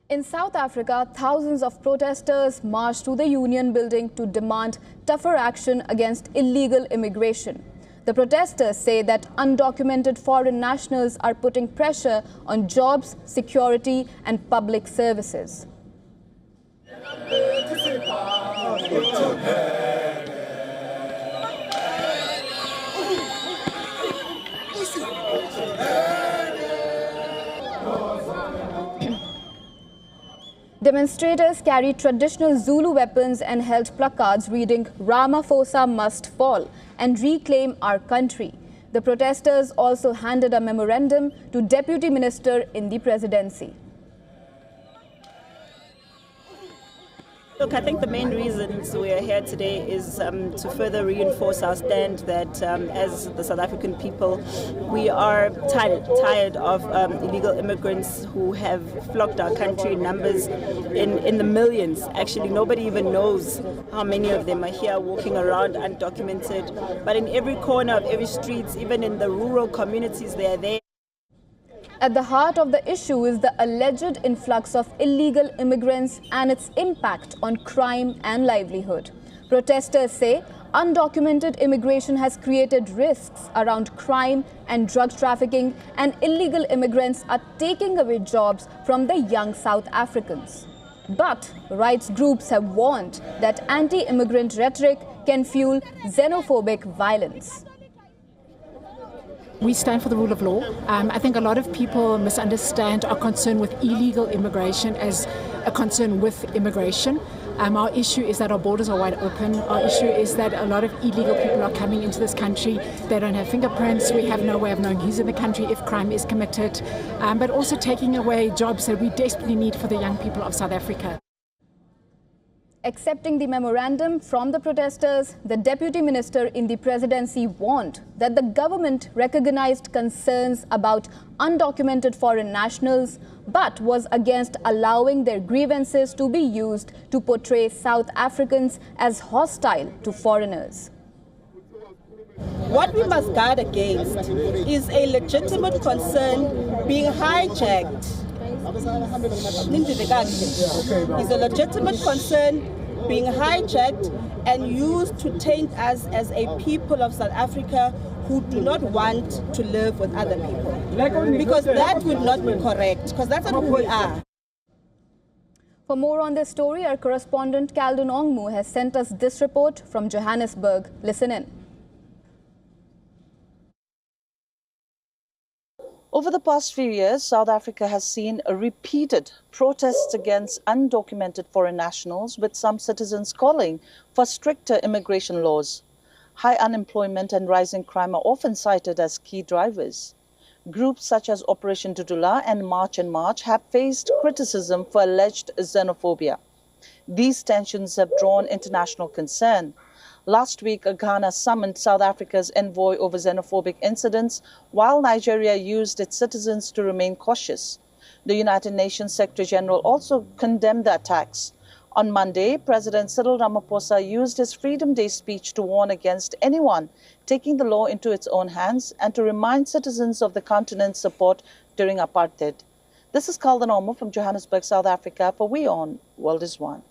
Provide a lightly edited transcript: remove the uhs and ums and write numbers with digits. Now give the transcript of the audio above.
In South Africa, thousands of protesters marched to the Union building to demand tougher action against illegal immigration. The protesters say that undocumented foreign nationals are putting pressure on jobs, security, and public services. Demonstrators carried traditional Zulu weapons and held placards reading "Ramaphosa must fall" and "Reclaim our country." The protesters also handed a memorandum to Deputy Minister in the presidency. Look, I think the main reasons we are here today is to further reinforce our stand that as the South African people, we are tired of illegal immigrants who have flocked our country in numbers in the millions. Actually, nobody even knows how many of them are here walking around undocumented. But in every corner of every street, even in the rural communities, they are there. At the heart of the issue is the alleged influx of illegal immigrants and its impact on crime and livelihood. Protesters say undocumented immigration has created risks around crime and drug trafficking, and illegal immigrants are taking away jobs from the young South Africans. But rights groups have warned that anti-immigrant rhetoric can fuel xenophobic violence. We stand for the rule of law. I think a lot of people misunderstand our concern with illegal immigration as a concern with immigration. Our issue is that our borders are wide open. Our issue is that a lot of illegal people are coming into this country. They don't have fingerprints. We have no way of knowing who's in the country if crime is committed. But also taking away jobs that we desperately need for the young people of South Africa. Accepting the memorandum from the protesters, the Deputy Minister in the presidency warned that the government recognized concerns about undocumented foreign nationals, but was against allowing their grievances to be used to portray South Africans as hostile to foreigners. What we must guard against is a legitimate concern being hijacked. Is a legitimate concern being hijacked and used to taint us as a people of South Africa who do not want to live with other people. Because that would not be correct, because that's not who we are. For more on this story, our correspondent Kaldun Ongmu has sent us this report from Johannesburg. Listen in. Over the past few years, South Africa has seen repeated protests against undocumented foreign nationals, with some citizens calling for stricter immigration laws. High unemployment and rising crime are often cited as key drivers. Groups such as Operation Dudula and March and March have faced criticism for alleged xenophobia. These tensions have drawn international concern. Last week, Ghana summoned South Africa's envoy over xenophobic incidents, while Nigeria used its citizens to remain cautious. The United Nations Secretary General also condemned the attacks. On Monday, President Cyril Ramaphosa used his Freedom Day speech to warn against anyone taking the law into its own hands and to remind citizens of the continent's support during apartheid. This is Kaldun Ongmu from Johannesburg, South Africa for WION World is One.